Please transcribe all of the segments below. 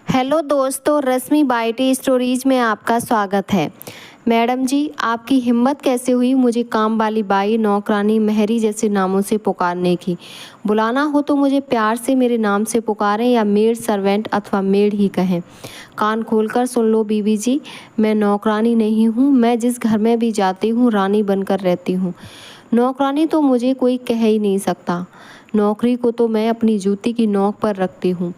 Hello दोस्तों, रश्मि बाइटी stories में आपका स्वागत है। मैडम जी, आपकी हिम्मत कैसे हुई मुझे काम वाली बाई, नौकरानी, मेहरी जैसे नामों से पुकारने की। बुलाना हो तो मुझे प्यार से मेरे नाम से पुकारें या मेड सर्वेंट अथवा मेड ही कहें। कान खोलकर सुन लो बीबी जी, मैं नौकरानी नहीं हूँ। मैं जिस घर में भी जाती हूँ रानी बनकर रहती हूँ। नौकरानी तो मुझे कोई कह ही नहीं सकता। नौकरी को तो मैं अपनी जूती की नोक पर रखती हूँ।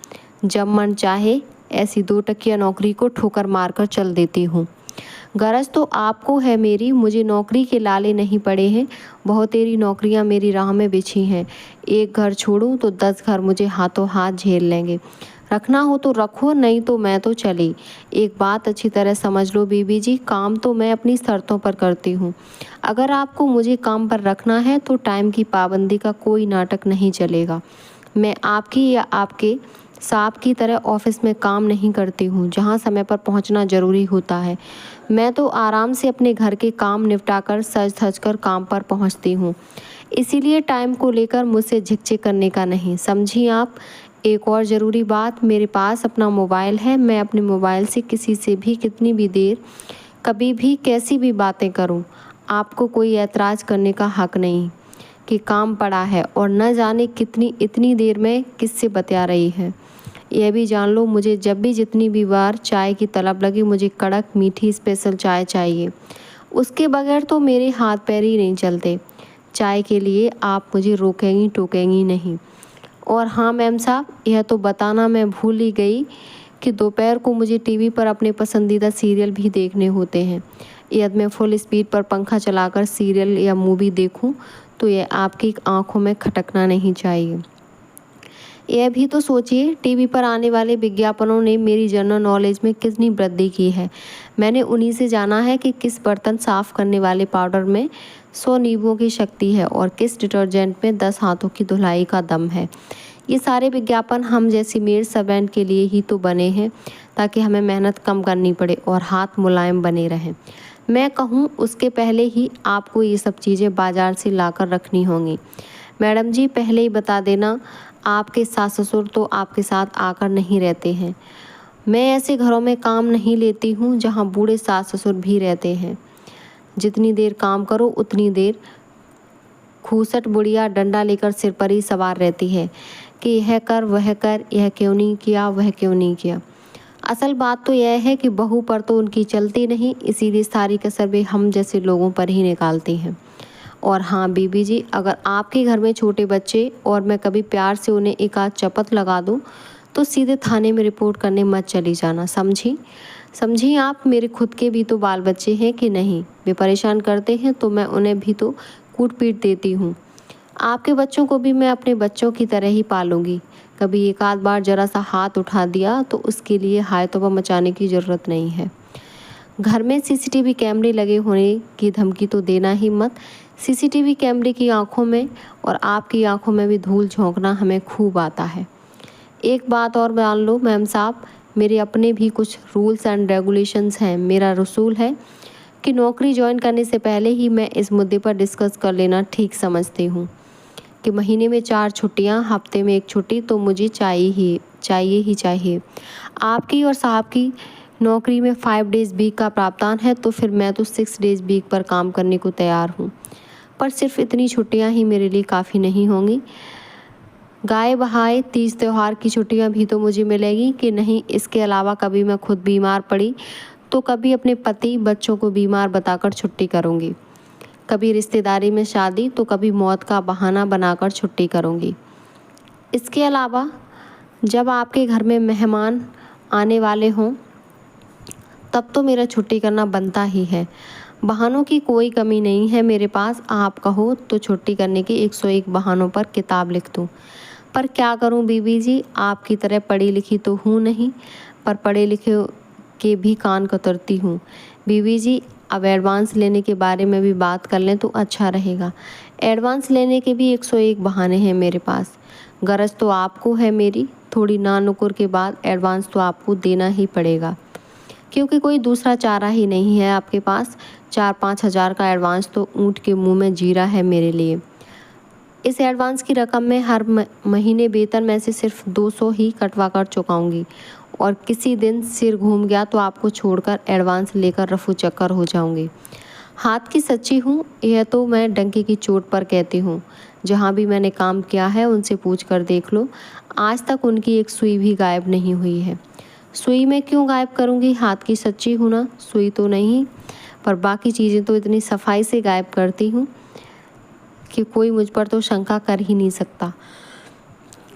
जब मन चाहे ऐसी दो टकिया नौकरी को ठोकर मारकर चल देती हूँ। गरज तो आपको है मेरी, मुझे नौकरी के लाले नहीं पड़े हैं। बहुत तेरी नौकरियाँ मेरी राह में बिछी हैं। एक घर छोड़ूं तो 10 घर मुझे हाथों हाथ झेल लेंगे। रखना हो तो रखो, नहीं तो मैं तो चली। एक बात अच्छी तरह समझ लो बीबी जी, काम तो मैं अपनी शर्तों पर करती हूँ। अगर आपको मुझे काम पर रखना है तो टाइम की पाबंदी का कोई नाटक नहीं चलेगा। मैं आपकी या आपके सांप की तरह ऑफिस में काम नहीं करती हूँ जहाँ समय पर पहुँचना ज़रूरी होता है। मैं तो आराम से अपने घर के काम निपटाकर सज धज कर काम पर पहुँचती हूँ। इसीलिए टाइम को लेकर मुझसे झिकझिक करने का नहीं, समझी आप। एक और ज़रूरी बात, मेरे पास अपना मोबाइल है। मैं अपने मोबाइल से किसी से भी कितनी भी देर, कभी भी, कैसी भी बातें करूँ। आपको कोई ऐतराज़ करने का हक नहीं कि काम पड़ा है और न जाने कितनी इतनी देर में किससे बतिया रही है। यह भी जान लो, मुझे जब भी जितनी भी बार चाय की तलब लगी, मुझे कड़क मीठी स्पेशल चाय चाहिए। उसके बगैर तो मेरे हाथ पैर ही नहीं चलते। चाय के लिए आप मुझे रोकेंगी टोकेंगी नहीं। और हाँ मैम साहब, यह तो बताना मैं भूल ही गई कि दोपहर को मुझे टीवी पर अपने पसंदीदा सीरियल भी देखने होते हैं। यदि मैं फुल स्पीड पर पंखा चलाकर सीरियल या मूवी देखूं तो यह आपकी आंखों में खटकना नहीं चाहिए। यह भी तो सोचिए, टीवी पर आने वाले विज्ञापनों ने मेरी जनरल नॉलेज में कितनी वृद्धि की है। मैंने उन्हीं से जाना है कि किस बर्तन साफ करने वाले पाउडर में 100 नींबुओं की शक्ति है और किस डिटर्जेंट में 10 हाथों की धुलाई का दम है। ये सारे विज्ञापन हम जैसी मेड सर्वेंट के लिए ही तो बने हैं, ताकि हमें मेहनत कम करनी पड़े और हाथ मुलायम बने रहें। मैं कहूँ उसके पहले ही आपको ये सब चीज़ें बाजार से लाकर रखनी होंगी। मैडम जी, पहले ही बता देना, आपके सास ससुर तो आपके साथ आकर नहीं रहते हैं। मैं ऐसे घरों में काम नहीं लेती हूँ जहाँ बूढ़े सास ससुर भी रहते हैं। जितनी देर काम करो उतनी देर खूसट बुढ़िया डंडा लेकर सिर पर ही सवार रहती है कि यह कर वह कर, यह क्यों नहीं किया वह क्यों नहीं किया। असल बात तो यह है कि बहू पर तो उनकी चलती नहीं, इसीलिए सारी कसर वे हम जैसे लोगों पर ही निकालती हैं। और हाँ बीबी जी, अगर आपके घर में छोटे बच्चे और मैं कभी प्यार से उन्हें एक आध चपत लगा दूँ तो सीधे थाने में रिपोर्ट करने मत चली जाना, समझी। समझी आप, मेरे खुद के भी तो बाल बच्चे हैं कि नहीं। वे परेशान करते हैं तो मैं उन्हें भी तो कूट पीट देती हूँ। आपके बच्चों को भी मैं अपने बच्चों की तरह ही पालूंगी। कभी एक आध बार जरा सा हाथ उठा दिया तो उसके लिए हाय तौबा मचाने की ज़रूरत नहीं है। घर में सीसीटीवी कैमरे लगे होने की धमकी तो देना ही मत। सीसीटीवी कैमरे की आंखों में और आपकी आंखों में भी धूल झोंकना हमें खूब आता है। एक बात और मान लो मैम साहब, मेरे अपने भी कुछ रूल्स एंड रेगुलेशंस हैं। मेरा रसूल है कि नौकरी ज्वाइन करने से पहले ही मैं इस मुद्दे पर डिस्कस कर लेना ठीक समझती हूँ कि महीने में 4 छुट्टियाँ, हफ्ते में 1 छुट्टी तो मुझे चाहिए। आपकी और साहब की नौकरी में 5 डेज़ वीक का प्रावधान है, तो फिर मैं तो 6 डेज़ वीक पर काम करने को तैयार हूँ। पर सिर्फ इतनी छुट्टियाँ ही मेरे लिए काफ़ी नहीं होंगी। गाय बहाए तीज त्यौहार की छुट्टियाँ भी तो मुझे मिलेगी कि नहीं। इसके अलावा कभी मैं खुद बीमार पड़ी तो कभी अपने पति बच्चों को बीमार बताकर छुट्टी करूँगी। कभी रिश्तेदारी में शादी तो कभी मौत का बहाना बनाकर छुट्टी करूँगी। इसके अलावा जब आपके घर में मेहमान आने वाले हों तब तो मेरा छुट्टी करना बनता ही है। बहानों की कोई कमी नहीं है मेरे पास। आप कहो तो छुट्टी करने के 101 बहानों पर किताब लिख दूँ। पर क्या करूं बीबी जी, आपकी तरह पढ़ी लिखी तो हूँ नहीं, पर पढ़े लिखे के भी कान कतरती हूँ। बीबी जी, अब एडवांस लेने के बारे में भी बात कर लें तो अच्छा रहेगा। एडवांस लेने के भी 101 बहाने हैं मेरे पास। गरज तो आपको है मेरी, थोड़ी ना नुकुर के बाद एडवांस तो आपको देना ही पड़ेगा, क्योंकि कोई दूसरा चारा ही नहीं है आपके पास। 4-5 हज़ार का एडवांस तो ऊँट के मुंह में जीरा है मेरे लिए। इस एडवांस की रकम में हर महीने वेतन में से सिर्फ 200 ही कटवा कर चुकाऊंगी और किसी दिन सिर घूम गया तो आपको छोड़कर एडवांस लेकर रफू चक्कर हो जाऊंगी। हाथ की सच्ची हूँ, यह तो मैं डंके की चोट पर कहती हूँ। जहाँ भी मैंने काम किया है उनसे पूछ कर देख लो, आज तक उनकी एक सुई भी गायब नहीं हुई है। सुई मैं क्यों गायब करूँगी, हाथ की सच्ची हूँ ना, सुई तो नहीं, पर बाकी चीज़ें तो इतनी सफाई से गायब करती हूँ कि कोई मुझ पर तो शंका कर ही नहीं सकता।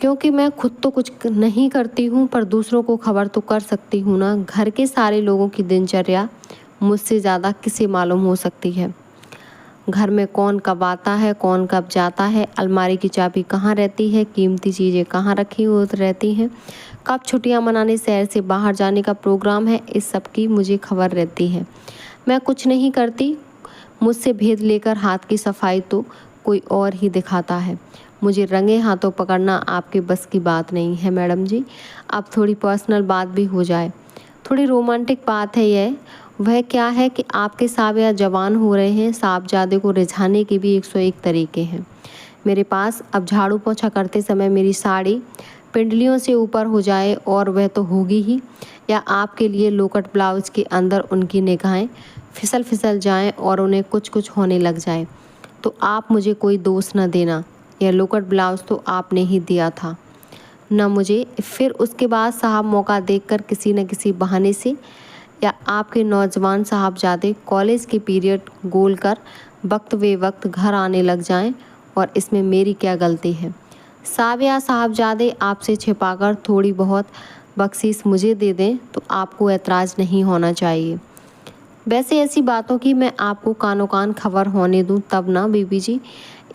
क्योंकि मैं खुद तो कुछ नहीं करती हूँ, पर दूसरों को खबर तो कर सकती हूँ ना। घर के सारे लोगों की दिनचर्या मुझसे ज़्यादा किसे मालूम हो सकती है। घर में कौन कब आता है, कौन कब जाता है, अलमारी की चाबी कहाँ रहती है, कीमती चीज़ें कहाँ रखी हुई रहती हैं, कब छुट्टियां मनाने शहर से बाहर जाने का प्रोग्राम है, इस सब की मुझे खबर रहती है। मैं कुछ नहीं करती, मुझसे भेद लेकर हाथ की सफाई तो कोई और ही दिखाता है। मुझे रंगे हाथों पकड़ना आपके बस की बात नहीं है मैडम जी। अब थोड़ी पर्सनल बात भी हो जाए, थोड़ी रोमांटिक बात है यह। वह क्या है कि आपके साहब जवान हो रहे हैं, साहबजादे को रिझाने के भी 101 तरीके हैं मेरे पास। अब झाड़ू पोछा करते समय मेरी साड़ी पिंडलियों से ऊपर हो जाए, और वह तो होगी ही, या आपके लिए लोकट ब्लाउज के अंदर उनकी निगाहें फिसल फिसल जाएं और उन्हें कुछ कुछ होने लग जाए, तो आप मुझे कोई दोष न देना। यह लोकट ब्लाउज तो आपने ही दिया था न मुझे। फिर उसके बाद साहब मौका देखकर किसी न किसी बहाने से, या आपके नौजवान साहबजादे कॉलेज के पीरियड गोल कर वक्त वे वक्त घर आने लग जाएं, और इसमें मेरी क्या गलती है। साहब या साहबजादे आपसे छिपाकर थोड़ी बहुत बख्शीश मुझे दे दें तो आपको ऐतराज़ नहीं होना चाहिए। वैसे ऐसी बातों की मैं आपको कानों कान खबर होने दूं तब ना बीबी जी।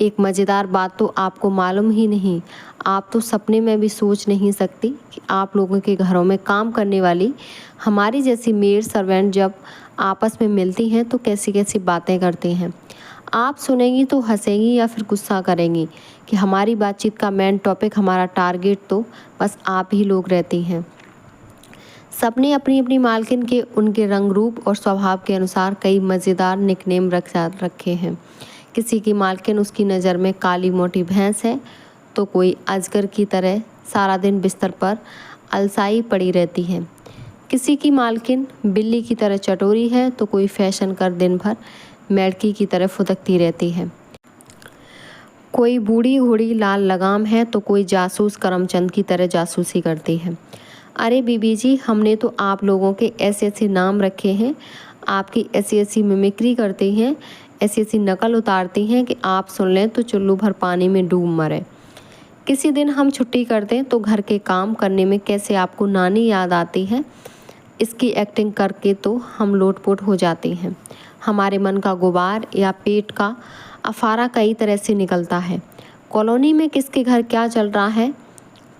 एक मज़ेदार बात तो आपको मालूम ही नहीं, आप तो सपने में भी सोच नहीं सकती कि आप लोगों के घरों में काम करने वाली हमारी जैसी मेड सर्वेंट जब आपस में मिलती हैं तो कैसी कैसी बातें करते हैं। आप सुनेंगी तो हंसेंगी या फिर गुस्सा करेंगी कि हमारी बातचीत का मेन टॉपिक, हमारा टारगेट तो बस आप ही लोग रहती हैं। सबने अपनी अपनी मालकिन के उनके रंग रूप और स्वभाव के अनुसार कई मज़ेदार निकनेम रखे हैं। किसी की मालकिन उसकी नज़र में काली मोटी भैंस है, तो कोई अजगर की तरह सारा दिन बिस्तर पर अलसाई पड़ी रहती है। किसी की मालकिन बिल्ली की तरह चटोरी है, तो कोई फैशन कर दिन भर मेढ़की की तरह फुदकती रहती है। कोई बूढ़ी घोड़ी लाल लगाम है, तो कोई जासूस करमचंद की तरह जासूसी करती है। अरे बीबी जी, हमने तो आप लोगों के ऐसे ऐसे नाम रखे हैं, आपकी ऐसी ऐसी मिमिक्री करते हैं, ऐसी ऐसी नकल उतारती हैं कि आप सुन लें तो चुल्लू भर पानी में डूब मरे। किसी दिन हम छुट्टी करते तो घर के काम करने में कैसे आपको नानी याद आती है, इसकी एक्टिंग करके तो हम लोटपोट हो जाते हैं। हमारे मन का गुबार या पेट का अफारा कई तरह से निकलता है। कॉलोनी में किसके घर क्या चल रहा है,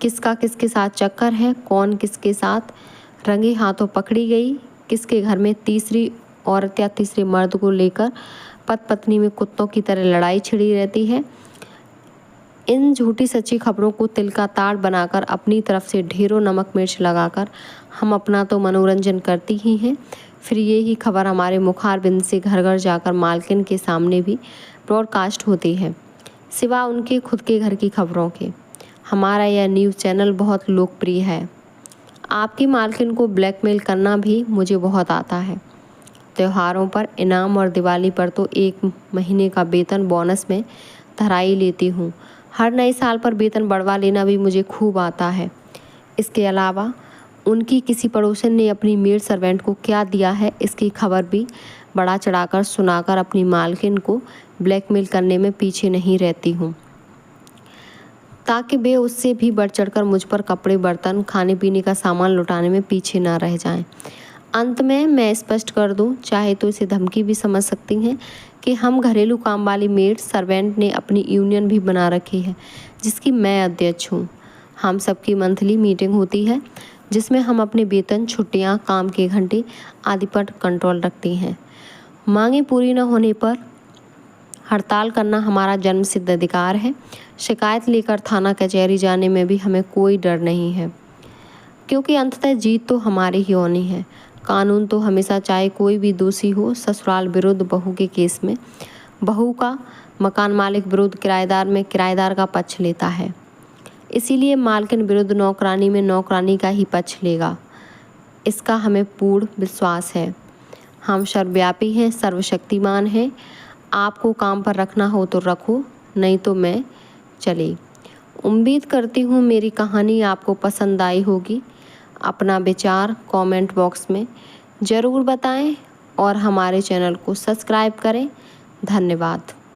किसका किसके साथ चक्कर है, कौन किसके साथ रंगे हाथों पकड़ी गई, किसके घर में तीसरी औरत या तीसरे मर्द को लेकर पत पत्नी में कुत्तों की तरह लड़ाई छिड़ी रहती है। इन झूठी सच्ची खबरों को तिल का ताड़ बनाकर अपनी तरफ से ढेरों नमक मिर्च लगाकर हम अपना तो मनोरंजन करती ही हैं, फिर ये ही खबर हमारे मुखारबिंद से घर घर जाकर मालकिन के सामने भी ब्रॉडकास्ट होती है। सिवा उनके खुद के घर की खबरों के हमारा यह न्यूज़ चैनल बहुत लोकप्रिय है। आपकी मालकिन को ब्लैकमेल करना भी मुझे बहुत आता है। त्योहारों पर, इनाम और दिवाली पर तो 1 महीने का वेतन बोनस में धराई लेती हूँ। हर नए साल पर वेतन बढ़वा लेना भी मुझे खूब आता है। इसके अलावा उनकी किसी पड़ोसन ने अपनी मेड सर्वेंट को क्या दिया है, इसकी खबर भी बड़ा चढ़ाकर सुनाकर अपनी मालकिन को ब्लैकमेल करने में पीछे नहीं रहती हूँ, ताकि वे उससे भी बढ़ चढ़कर मुझ पर कपड़े, बर्तन, खाने पीने का सामान लुटाने में पीछे ना रह जाएं। अंत में मैं स्पष्ट कर दूं, चाहे तो इसे धमकी भी समझ सकती हैं, कि हम घरेलू काम वाली मेड सर्वेंट ने अपनी यूनियन भी बना रखी है, जिसकी मैं अध्यक्ष हूँ। हम सबकी मंथली मीटिंग होती है, जिसमें हम अपने वेतन, छुट्टियाँ, काम के घंटे आदि पर कंट्रोल रखती हैं। मांगें पूरी न होने पर हड़ताल करना हमारा जन्मसिद्ध अधिकार है। शिकायत लेकर थाना कचहरी जाने में भी हमें कोई डर नहीं है, क्योंकि अंततः जीत तो हमारी ही होनी है। कानून तो हमेशा, चाहे कोई भी दोषी हो, ससुराल विरुद्ध बहू के केस में बहू का, मकान मालिक विरुद्ध किराएदार में किराएदार का पक्ष लेता है। इसीलिए मालकिन विरुद्ध नौकरानी में नौकरानी का ही पक्ष लेगा। इसका हमें पूर्ण विश्वास है। हम सर्वव्यापी हैं, सर्वशक्तिमान हैं। आपको काम पर रखना हो तो रखो, नहीं तो मैं चली। उम्मीद करती हूँ मेरी कहानी आपको पसंद आई होगी। अपना विचार कमेंट बॉक्स में ज़रूर बताएं और हमारे चैनल को सब्सक्राइब करें। धन्यवाद।